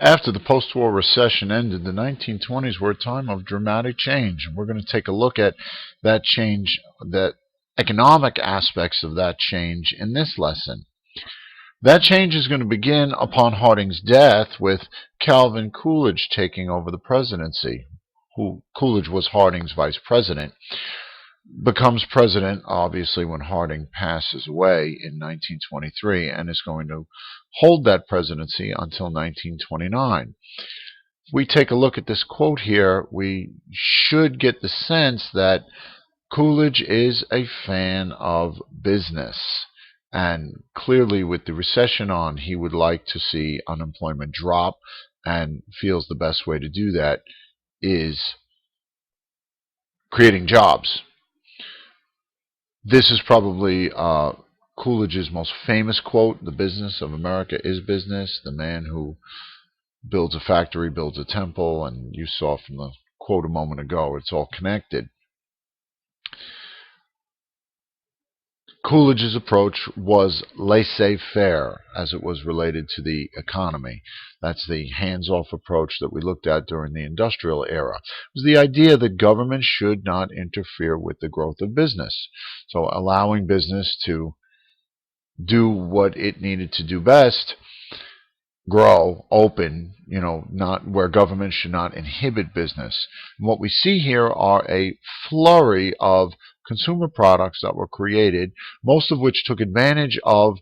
After the post-war recession ended, the 1920s were a time of dramatic change. And we're going to take a look at that change, the economic aspects of that change in this lesson. That change is going to begin upon Harding's death, with Calvin Coolidge taking over the presidency. Coolidge was Harding's vice president. Becomes president, obviously, when Harding passes away in 1923, and is going to hold that presidency until 1929. If we take a look at this quote here, we should get the sense that Coolidge is a fan of business. And clearly, with the recession on, he would like to see unemployment drop, and feels the best way to do that is creating jobs. This is probably Coolidge's most famous quote: "The business of America is business. The man who builds a factory builds a temple." And you saw from the quote a moment ago, it's all connected. Coolidge's approach was laissez-faire as it was related to the economy. That's the hands-off approach that we looked at during the industrial era. It was the idea that government should not interfere with the growth of business. So allowing business to do what it needed to do best, grow, open, not where government should not inhibit business. And what we see here are a flurry of consumer products that were created, most of which took advantage of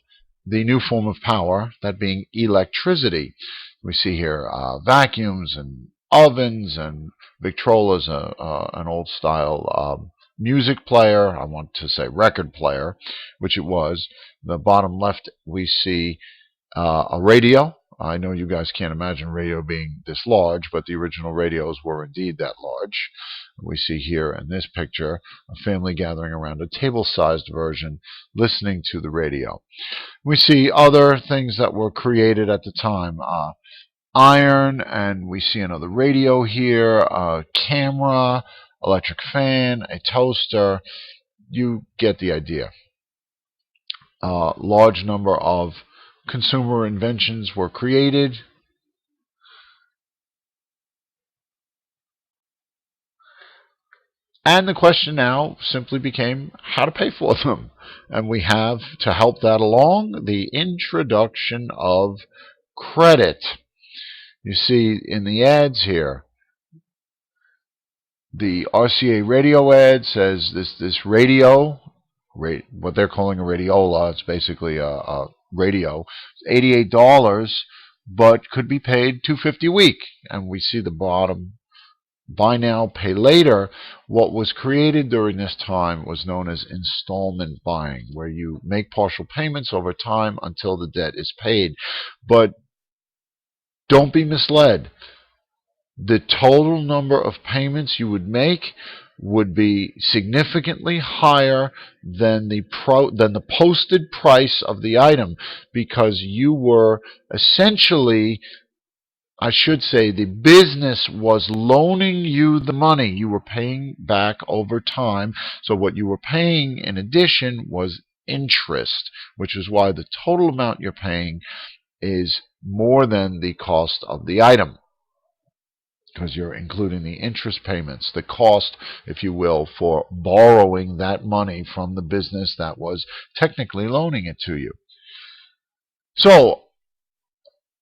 the new form of power, that being electricity. We see here vacuums and ovens, and Victrola's an old style music player, I want to say record player, which it was. The bottom left we see a radio. I know you guys can't imagine radio being this large, but the original radios were indeed that large. We see here in this picture a family gathering around a table-sized version, listening to the radio. We see other things that were created at the time. Iron, and we see another radio here, a camera, electric fan, a toaster. You get the idea. Large number of consumer inventions were created. And the question now simply became how to pay for them. And we have, to help that along, the introduction of credit. You see in the ads here, the RCA radio ad says this radio, what they're calling a radiola, it's basically a radio, $88, but could be paid $250 a week. And we see the bottom, buy now, pay later. What was created during this time was known as installment buying, where you make partial payments over time until the debt is paid. But don't be misled. The total number of payments you would make would be significantly higher than the posted price of the item, because you were essentially, I should say, the business was loaning you the money. You were paying back over time. So what you were paying in addition was interest, which is why the total amount you're paying is more than the cost of the item, because you're including the interest payments, the cost, if you will, for borrowing that money from the business that was technically loaning it to you. So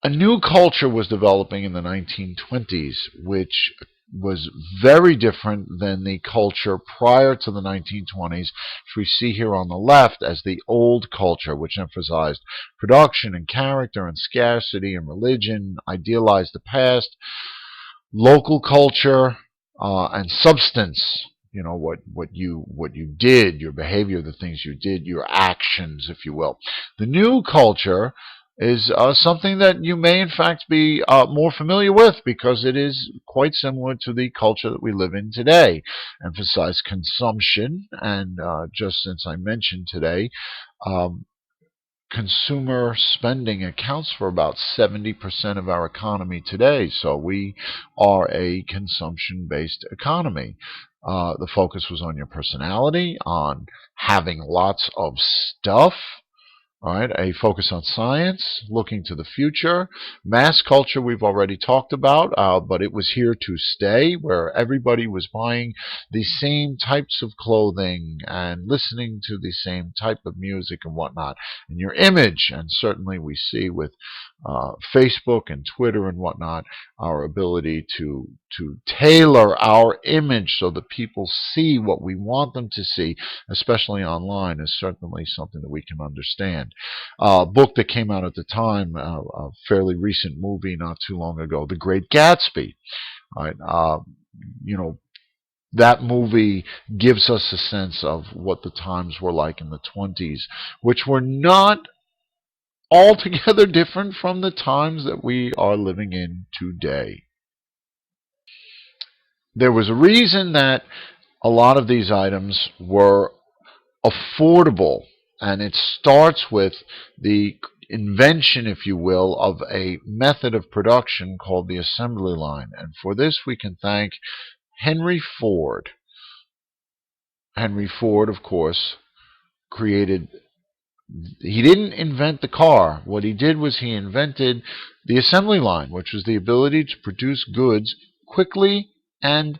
a new culture was developing in the 1920s, which was very different than the culture prior to the 1920s, which we see here on the left as the old culture, which emphasized production and character and scarcity and religion, idealized the past, local culture, and substance. What you did, your behavior, the things you did, your actions, if you will. The new culture is something that you may in fact be more familiar with, because it is quite similar to the culture that we live in today. Emphasize consumption, and just since I mentioned today, consumer spending accounts for about 70% of our economy today. So we are a consumption-based economy. The focus was on your personality, on having lots of stuff, All right, a focus on science, looking to the future. Mass culture we've already talked about, but it was here to stay, where everybody was buying the same types of clothing and listening to the same type of music and whatnot. And your image, and certainly we see with Facebook and Twitter and whatnot, our ability to tailor our image so that people see what we want them to see, especially online, is certainly something that we can understand. Book that came out at the time, a fairly recent movie not too long ago, The Great Gatsby. Right? You know, that movie gives us a sense of what the times were like in the 20s, which were not altogether different from the times that we are living in today. There was a reason that a lot of these items were affordable, and it starts with the invention, if you will, of a method of production called the assembly line. And for this we can thank Henry Ford. Henry Ford, of course, created, he didn't invent the car. What he did was he invented the assembly line, which was the ability to produce goods quickly and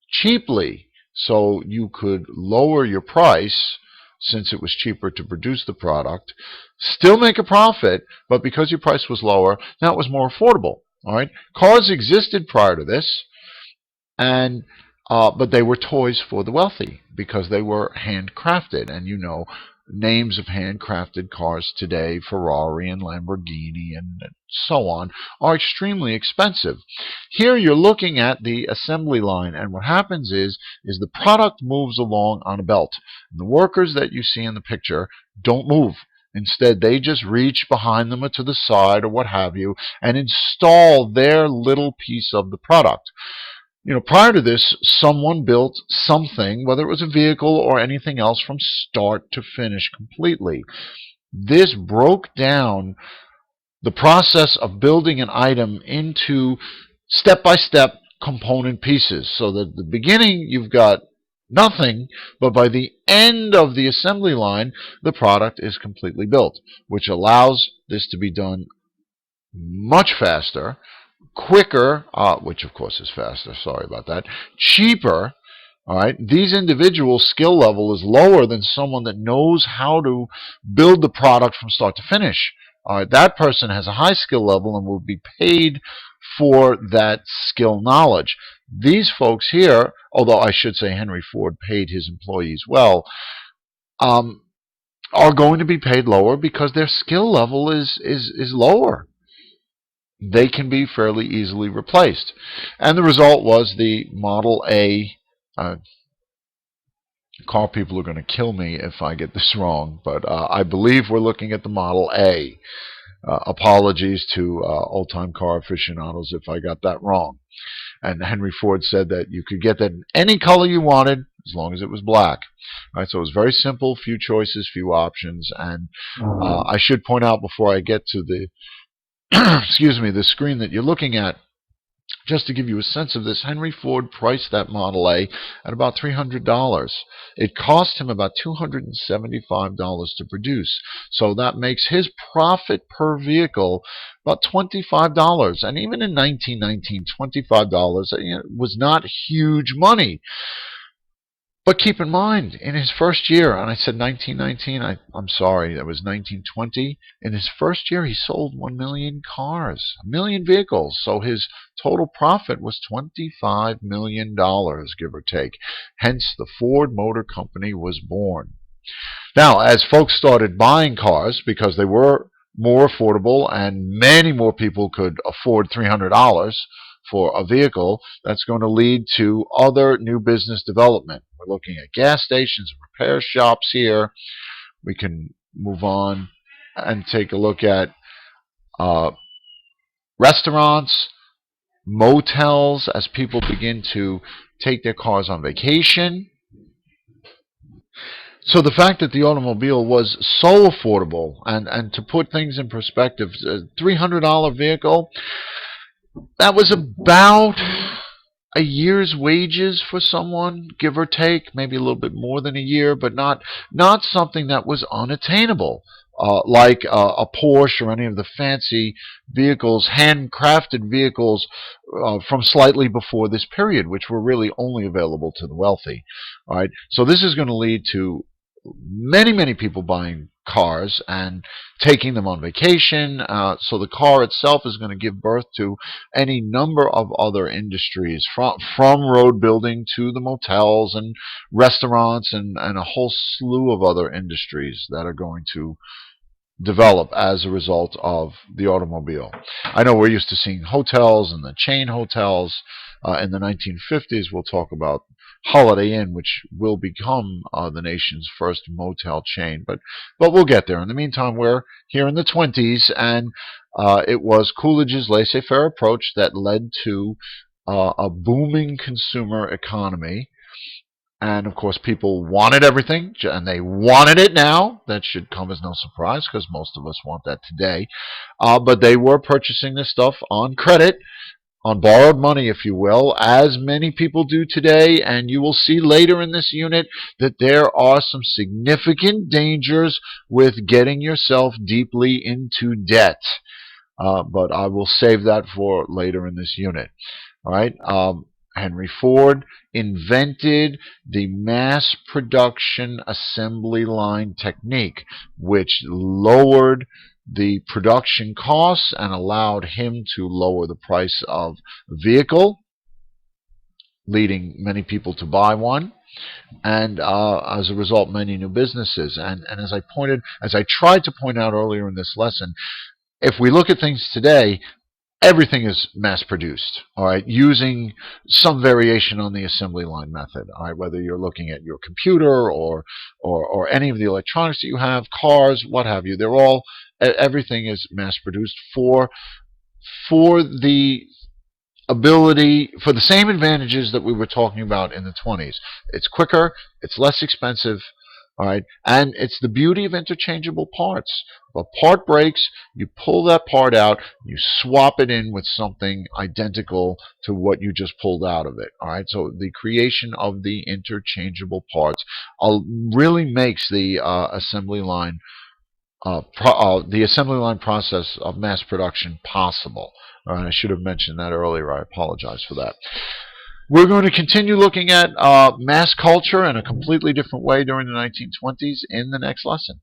cheaply, so you could lower your price since it was cheaper to produce the product, still make a profit, but because your price was lower, now it was more affordable. All right, cars existed prior to this, and but they were toys for the wealthy because they were handcrafted, and you know, names of handcrafted cars today, Ferrari and Lamborghini and so on, are extremely expensive. Here you're looking at the assembly line, and what happens is the product moves along on a belt. And the workers that you see in the picture don't move. Instead, they just reach behind them or to the side or what have you and install their little piece of the product. You know, prior to this, someone built something, whether it was a vehicle or anything else, from start to finish completely. This broke down the process of building an item into step-by-step component pieces, so that at the beginning you've got nothing, but by the end of the assembly line, the product is completely built, which allows this to be done much faster, quicker, which of course is faster, sorry about that, cheaper. All right, these individuals' skill level is lower than someone that knows how to build the product from start to finish. All right, that person has a high skill level and will be paid for that skill knowledge. These folks here, although I should say Henry Ford paid his employees well, are going to be paid lower because their skill level is lower. They can be fairly easily replaced. And the result was the Model A. Car people are going to kill me if I get this wrong, but I believe we're looking at the Model A. Apologies to old-time car aficionados if I got that wrong. And Henry Ford said that you could get that in any color you wanted as long as it was black. All right, so it was very simple, few choices, few options. And I should point out before I get to the excuse me, the screen that you're looking at, just to give you a sense of this, Henry Ford priced that Model A at about $300. It cost him about $275 to produce. So that makes his profit per vehicle about $25. And even in 1919, $25 was not huge money. But keep in mind, in his first year, and I said 1919, I'm sorry, that was 1920. In his first year, he sold 1 million cars, 1 million vehicles. So his total profit was $25 million, give or take. Hence, the Ford Motor Company was born. Now, as folks started buying cars, because they were more affordable and many more people could afford $300 for a vehicle, that's going to lead to other new business development. We're looking at gas stations, repair shops here. We can move on and take a look at restaurants, motels, as people begin to take their cars on vacation. So the fact that the automobile was so affordable, and to put things in perspective, a $300 vehicle, that was about a year's wages for someone, give or take, maybe a little bit more than a year, but not something that was unattainable. like a Porsche or any of the fancy vehicles, handcrafted vehicles from slightly before this period, which were really only available to the wealthy. All right, so this is going to lead to many people buying cars and taking them on vacation. So the car itself is going to give birth to any number of other industries, from road building to the motels and restaurants, and a whole slew of other industries that are going to develop as a result of the automobile. I know we're used to seeing hotels and the chain hotels. In the 1950s, we'll talk about Holiday Inn, which will become the nation's first motel chain. But we'll get there. In the meantime, we're here in the 20s, and it was Coolidge's laissez-faire approach that led to a booming consumer economy. And of course, people wanted everything, and they wanted it now. That should come as no surprise, because most of us want that today. But they were purchasing this stuff on credit, on borrowed money, if you will, as many people do today. And you will see later in this unit that there are some significant dangers with getting yourself deeply into debt. But I will save that for later in this unit. All right. Henry Ford invented the mass production assembly line technique, which lowered the production costs and allowed him to lower the price of a vehicle, leading many people to buy one, and as a result, many new businesses. And as I tried to point out earlier in this lesson, if we look at things today, everything is mass produced, all right, using some variation on the assembly line method. All right, whether you're looking at your computer or any of the electronics that you have, cars, what have you, everything is mass produced for the ability, for the same advantages that we were talking about in the 20s. It's quicker, it's less expensive. All right, and it's the beauty of interchangeable parts. If a part breaks, you pull that part out, you swap it in with something identical to what you just pulled out of it. All right, so the creation of the interchangeable parts really makes the assembly line process of mass production possible. All right, I should have mentioned that earlier. I apologize for that. We're going to continue looking at mass culture in a completely different way during the 1920s in the next lesson.